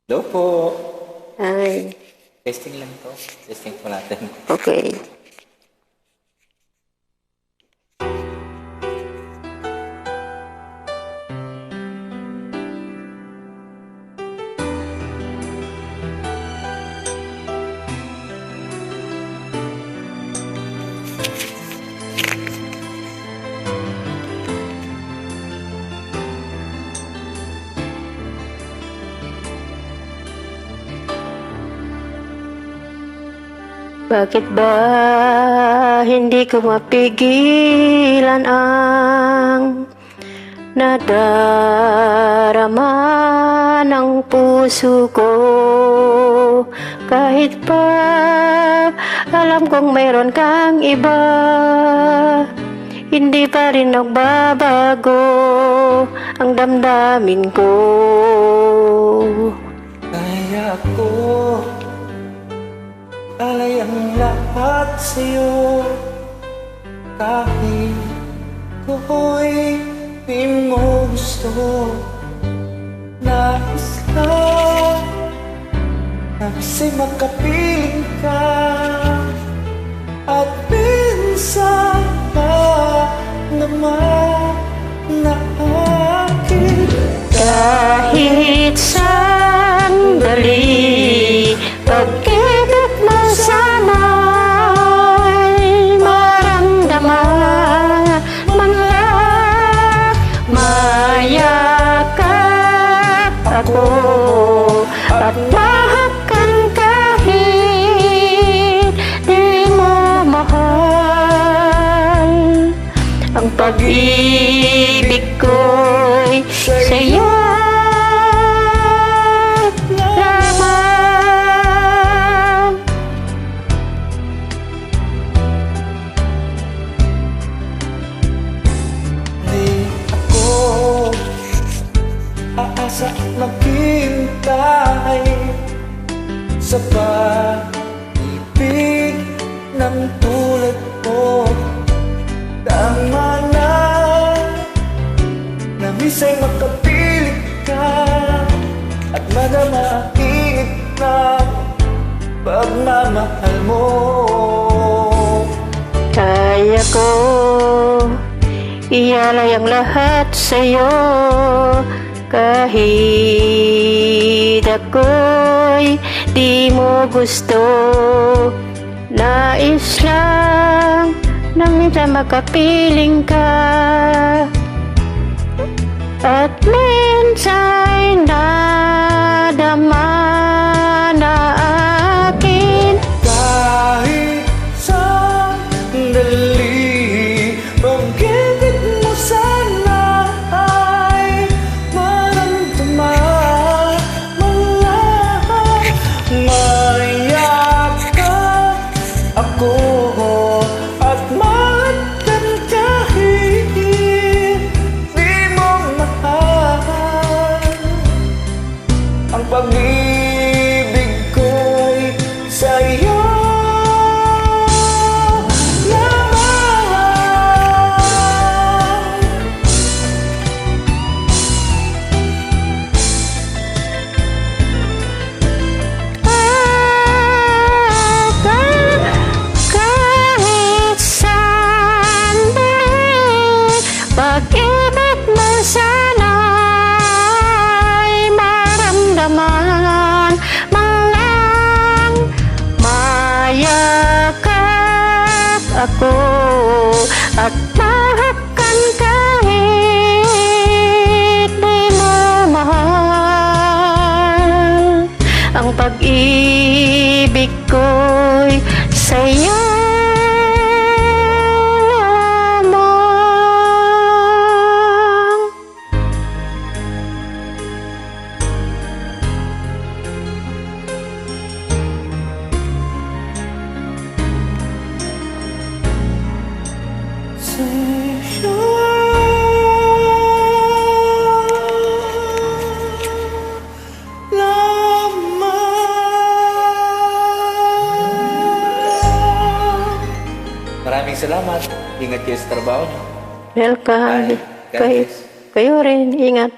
Hello po. Ay, Testing lang to. Testing po natin. okay. Bakit ba hindi ko mapigilan ang nadarama ng puso ko? Kahit pa alam kong mayroon kang iba, hindi pa rin nagbabago ang damdamin ko. Kaya ko alay ang lahat sa'yo, kahit ko'y di mo gusto. Nais makapiling ka, at minsan pa naman na akin. Kahit sandali, pag-ibig mo sana'y maramdaman, mga mayakap ako at mahakan kahit di mo mahal. Ang pag-ibig ko'y sa'yo lamang. Di ako aasa maghintay sa pag-ibig ng tulad mo. Tama na, namiss ay makapiling ka at madama init na pagmamahal mo. Kaya ko ialay ang lahat sa'yo, kahit ako'y di mo gusto. Nais lang na minsan makapiling ka, at minsan nadama na akin. Kahit sandali, pag-ibig mo sana ay maramdaman, mga mayakap ako at mahakan kahit di mo mahal. Ang pag-ibig ko'y sa'yo lamang. Kahit sandali, pag-ibig mo sana'y maramdaman, malang mayakap ako at mahakan kahit di mo mahal. Ang pag-ibig ko'y sa'yo lamang. Sa'yo lamang. Maraming salamat. Ingat kayo sa trabaho niyo. Welcome. Bye. God bless. Kayo rin, ingat.